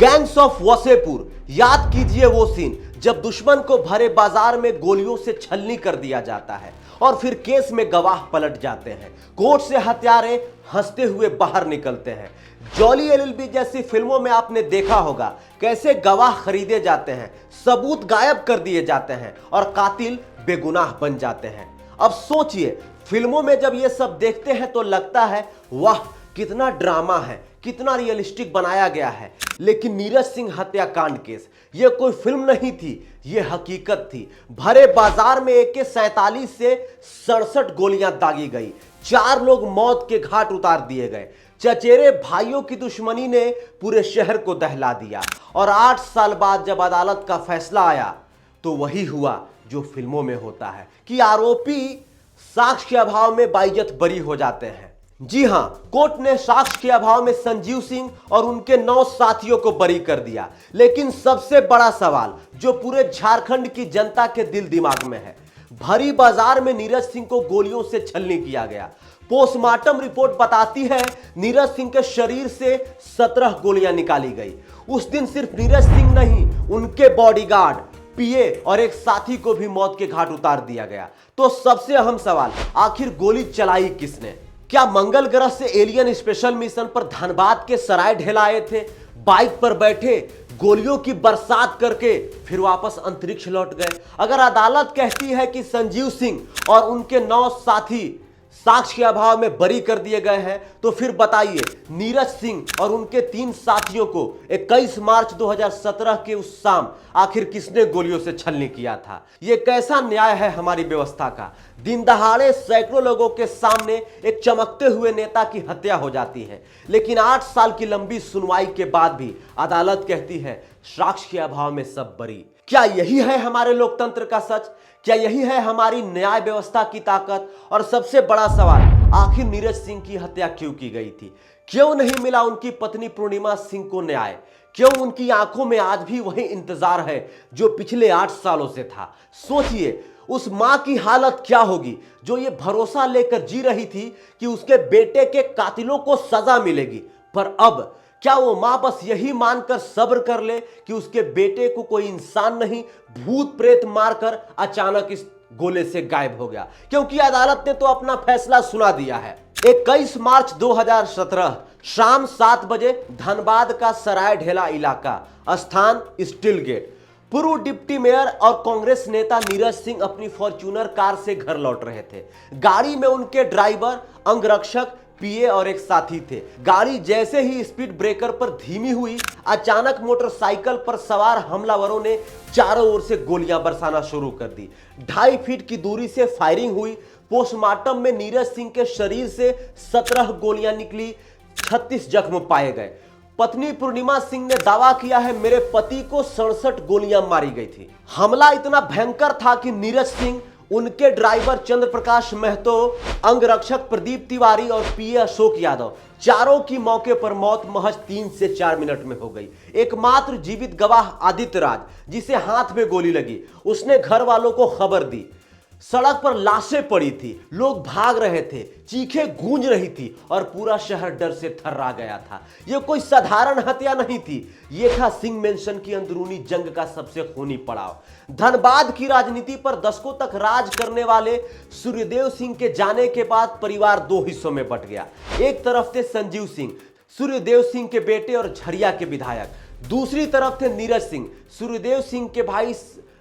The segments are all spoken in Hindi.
गैंग्स ऑफ वसेपुर, याद कीजिए वो सीन जब दुश्मन को भरे बाजार में गोलियों से छलनी कर दिया जाता है और फिर केस में गवाह पलट जाते हैं। कोर्ट से हत्यारे हंसते हुए बाहर निकलते हैं। जॉली एलएलबी जैसी फिल्मों में आपने देखा होगा कैसे गवाह खरीदे जाते हैं, सबूत गायब कर दिए जाते हैं और कातिल बेगुनाह बन जाते हैं। अब सोचिए, फिल्मों में जब ये सब देखते हैं तो लगता है वाह कितना ड्रामा है, कितना रियलिस्टिक बनाया गया है। लेकिन नीरज सिंह हत्याकांड केस ये कोई फिल्म नहीं थी, ये हकीकत थी। भरे बाजार में AK-47 से 67 गोलियां दागी गई, 4 लोग मौत के घाट उतार दिए गए। चचेरे भाइयों की दुश्मनी ने पूरे शहर को दहला दिया और 8 साल बाद जब अदालत का फैसला आया तो वही हुआ जो फिल्मों में होता है कि आरोपी साक्ष्य के अभाव में बाइज्जत बरी हो जाते हैं। जी हां, कोर्ट ने साक्ष्य के अभाव में संजीव सिंह और उनके 9 साथियों को बरी कर दिया। लेकिन सबसे बड़ा सवाल जो पूरे झारखंड की जनता के दिल दिमाग में है, भरी बाजार में नीरज सिंह को गोलियों से छलनी किया गया। पोस्टमार्टम रिपोर्ट बताती है नीरज सिंह के शरीर से 17 गोलियां निकाली गई। उस दिन सिर्फ नीरज सिंह नहीं, उनके बॉडीगार्ड, PA और एक साथी को भी मौत के घाट उतार दिया गया। तो सबसे अहम सवाल, आखिर गोली चलाई किसने? क्या मंगल ग्रह से एलियन स्पेशल मिशन पर धनबाद के सराय ढेला आए थे, बाइक पर बैठे गोलियों की बरसात करके फिर वापस अंतरिक्ष लौट गए? अगर अदालत कहती है कि संजीव सिंह और उनके 9 साथी साक्ष्य के अभाव में बरी कर दिए गए हैं, तो फिर बताइए नीरज सिंह और उनके 3 साथियों को 21 मार्च 2017 के उस शाम आखिर किसने गोलियों से छलनी किया था? यह कैसा न्याय है हमारी व्यवस्था का? दिन दहाड़े सैकड़ों लोगों के सामने एक चमकते हुए नेता की हत्या हो जाती है, लेकिन 8 साल की लंबी सुनवाई के बाद भी अदालत कहती है साक्ष्य के अभाव में सब बरी। क्या यही है हमारे लोकतंत्र का सच? क्या यही है हमारी न्याय व्यवस्था की ताकत? और सबसे बड़ा सवाल, आखिर नीरज सिंह की हत्या क्यों की गई थी? क्यों नहीं मिला उनकी पत्नी पूर्णिमा सिंह को न्याय? क्यों उनकी आंखों में आज भी वही इंतजार है जो पिछले 8 सालों से था? सोचिए उस मां की हालत क्या होगी जो ये भरोसा लेकर जी रही थी कि उसके बेटे के कातिलों को सजा मिलेगी। पर अब क्या वो मां बस यही मानकर सब्र कर ले कि उसके बेटे को कोई इंसान नहीं, भूत प्रेत मारकर अचानक इस गोले से गायब हो गया? क्योंकि अदालत ने तो अपना फैसला सुना दिया है। 21 मार्च 2017 शाम 7 बजे धनबाद का सराय ढेला इलाका, स्थान स्टील गेट। पूर्व डिप्टी मेयर और कांग्रेस नेता नीरज सिंह अपनी फॉर्च्यूनर कार से घर लौट रहे थे। गाड़ी में उनके ड्राइवर, अंगरक्षक, PA और एक साथी थे। गाड़ी जैसे ही स्पीड ब्रेकर पर धीमी हुई, अचानक मोटरसाइकिल पर सवार हमलावरों ने चारों ओर से गोलियां बरसाना शुरू कर दी। 2.5 फीट की दूरी से फायरिंग हुई। पोस्टमार्टम में नीरज सिंह के शरीर से 17 गोलियां निकली, 36 जख्म पाए गए। पत्नी पूर्णिमा सिंह ने दावा किया है मेरे पति को 67 गोलियां मारी गई थी। हमला इतना भयंकर था कि नीरज सिंह, उनके ड्राइवर चंद्र प्रकाश महतो, अंगरक्षक प्रदीप तिवारी और PA अशोक यादव, चारों की मौके पर मौत महज 3 से 4 मिनट में हो गई। एकमात्र जीवित गवाह आदित्य राज, जिसे हाथ में गोली लगी, उसने घर वालों को खबर दी। सड़क पर लाशें पड़ी थी, लोग भाग रहे थे, चीखें गूंज रही थी और पूरा शहर डर से थर्रा गया था। यह कोई साधारण हत्या नहीं थी, यह था सिंह मेंशन की अंदरूनी जंग का सबसे खूनी पड़ाव। धनबाद की राजनीति पर दशकों तक राज करने वाले सूर्यदेव सिंह के जाने के बाद परिवार 2 हिस्सों में बंट गया। एक तरफ थे संजीव सिंह, सूर्यदेव सिंह के बेटे और झरिया के विधायक। दूसरी तरफ थे नीरज सिंह, सूर्यदेव सिंह के भाई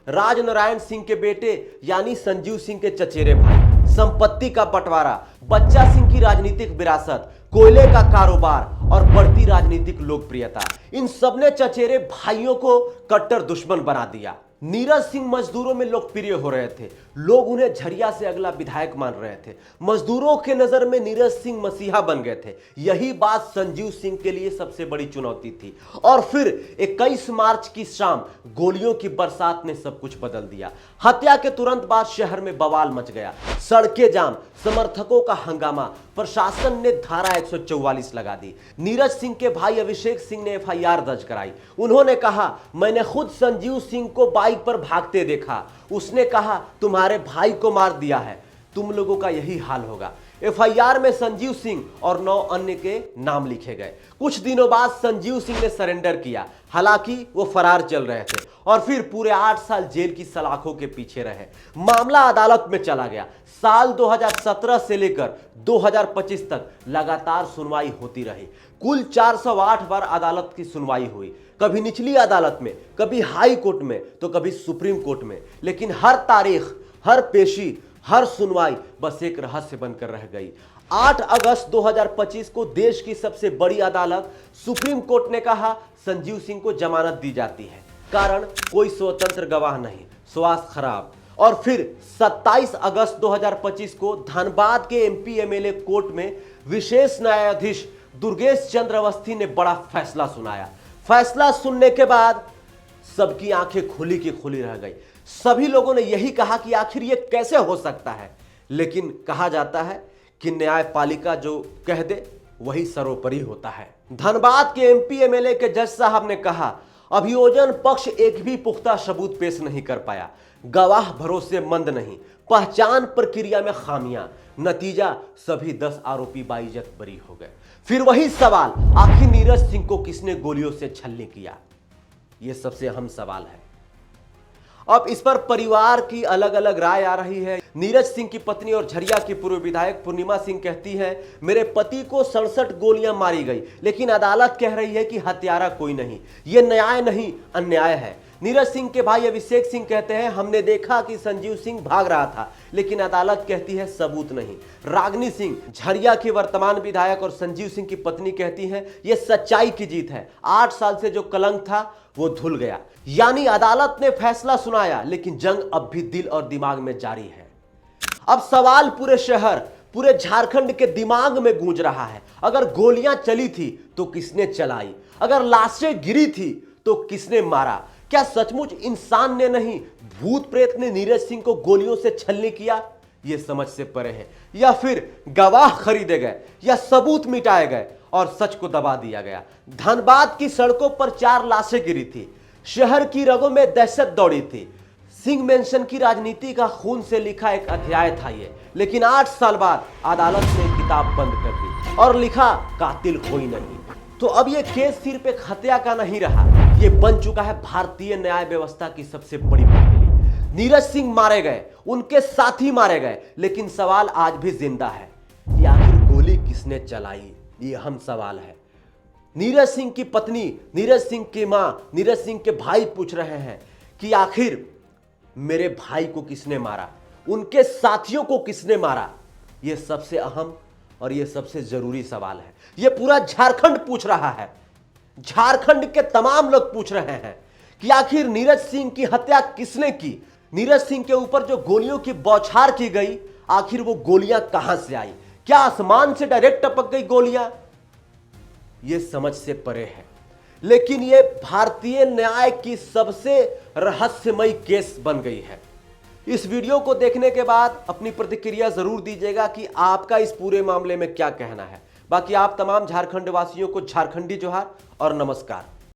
राजनारायण सिंह के बेटे यानी संजीव सिंह के चचेरे भाई। संपत्ति का बंटवारा, बच्चा सिंह की राजनीतिक विरासत, कोयले का कारोबार और बढ़ती राजनीतिक लोकप्रियता, इन सबने चचेरे भाइयों को कट्टर दुश्मन बना दिया। नीरज सिंह मजदूरों में लोकप्रिय हो रहे थे, लोग उन्हें झरिया से अगला विधायक मान रहे थे। मजदूरों के नजर में नीरज सिंह मसीहा बन गए थे। यही बात संजीव सिंह के लिए सबसे बड़ी चुनौती थी। और फिर 21 मार्च की शाम गोलियों की बरसात ने सब कुछ बदल दिया। हत्या के तुरंत बाद शहर में बवाल मच गया, सड़कें जाम, समर्थकों का हंगामा। प्रशासन ने धारा 144 लगा दी। नीरज सिंह के भाई अभिषेक सिंह ने FIR दर्ज कराई। उन्होंने कहा मैंने खुद संजीव सिंह को बाइक पर भागते देखा, उसने कहा तुम्हारे भाई को मार दिया है, तुम लोगों का यही हाल होगा। एफआईआर में संजीव सिंह और 9 अन्य के नाम लिखे गए। कुछ दिनों बाद संजीव सिंह ने सरेंडर किया, हालांकि वो फरार चल रहे थे और फिर पूरे 8 साल जेल की सलाखों के पीछे रहे। मामला अदालत में चला गया। साल 2017 से लेकर 2025 तक लगातार सुनवाई होती रही। कुल 408 बार अदालत की सुनवाई हुई, कभी निचली अदालत में, कभी हाई कोर्ट में, तो कभी सुप्रीम कोर्ट में। लेकिन हर तारीख, हर पेशी, हर सुनवाई बस एक रहस्य बनकर रह गई। 8 अगस्त 2025 को देश की सबसे बड़ी अदालत सुप्रीम कोर्ट ने कहा संजीव सिंह को जमानत दी जाती है, कारण कोई स्वतंत्र गवाह नहीं, स्वास्थ्य खराब। और फिर 27 अगस्त 2025 को धनबाद के एमपी एमएलए कोर्ट में विशेष न्यायाधीश दुर्गेश चंद्र अवस्थी ने बड़ा फैसला सुनाया। फैसला सुनने के बाद सबकी आंखें खुली की खुली रह गई। सभी लोगों ने यही कहा कि आखिर ये कैसे हो सकता है। लेकिन कहा जाता है कि न्यायपालिका जो कह दे वही सर्वोपरि होता है। धनबाद के एमपी एमएलए के जज साहब ने कहा अभियोजन पक्ष एक भी पुख्ता सबूत पेश नहीं कर पाया, गवाह भरोसेमंद नहीं, पहचान प्रक्रिया में खामियां, नतीजा सभी 10 आरोपी बाइज्जत बरी हो गए। फिर वही सवाल, आखिर नीरज सिंह को किसने गोलियों से छलनी किया? यह सबसे अहम सवाल है। अब इस पर परिवार की अलग अलग राय आ रही है। नीरज सिंह की पत्नी और झरिया की पूर्व विधायक पूर्णिमा सिंह कहती है मेरे पति को 67 गोलियां मारी गई, लेकिन अदालत कह रही है कि हत्यारा कोई नहीं। यह न्याय नहीं, अन्याय है। नीरज सिंह के भाई अभिषेक सिंह कहते हैं हमने देखा कि संजीव सिंह भाग रहा था, लेकिन अदालत कहती है सबूत नहीं। रागिनी सिंह झरिया की वर्तमान विधायक और संजीव सिंह की पत्नी कहती हैं यह सच्चाई की जीत है, 8 साल से जो कलंक था वो धुल गया। यानी अदालत ने फैसला सुनाया, लेकिन जंग अब भी दिल और दिमाग में जारी है। अब सवाल पूरे शहर, पूरे झारखंड के दिमाग में गूंज रहा है, अगर गोलियां चली थी तो किसने चलाई? अगर लाशें गिरी थी तो किसने मारा? क्या सचमुच इंसान ने नहीं, भूत प्रेत ने नीरज सिंह को गोलियों से छलनी किया? यह समझ से परे है। या फिर गवाह खरीदे गए, या सबूत मिटाए गए और सच को दबा दिया गया। धनबाद की सड़कों पर 4 लाशें गिरी थी, शहर की रगों में दहशत दौड़ी थी। सिंह मेंशन की राजनीति का खून से लिखा एक अध्याय था ये, लेकिन 8 साल बाद अदालत ने किताब बंद कर दी और लिखा कातिल कोई नहीं। तो अब ये केस सिर्फ एक हत्या का नहीं रहा, ये बन चुका है भारतीय न्याय व्यवस्था की सबसे बड़ी मुश्किल। नीरज सिंह मारे गए, उनके साथी मारे गए, लेकिन सवाल आज भी जिंदा है कि आखिर गोली किसने चलाई? ये अहम सवाल है। नीरज सिंह की पत्नी, नीरज सिंह की मां, नीरज सिंह के भाई पूछ रहे हैं कि आखिर मेरे भाई को किसने मारा, उनके साथियों को किसने मारा? यह सबसे अहम और यह सबसे जरूरी सवाल है। यह पूरा झारखंड पूछ रहा है, झारखंड के तमाम लोग पूछ रहे हैं कि आखिर नीरज सिंह की हत्या किसने की? नीरज सिंह के ऊपर जो गोलियों की बौछार की गई, आखिर वो गोलियां कहां से आई? क्या आसमान से डायरेक्ट टपक गई गोलियां? यह समझ से परे है। लेकिन यह भारतीय न्याय की सबसे रहस्यमयी केस बन गई है। इस वीडियो को देखने के बाद अपनी प्रतिक्रिया जरूर दीजिएगा कि आपका इस पूरे मामले में क्या कहना है। बाकी आप तमाम झारखंड वासियों को झारखंडी जोहार और नमस्कार।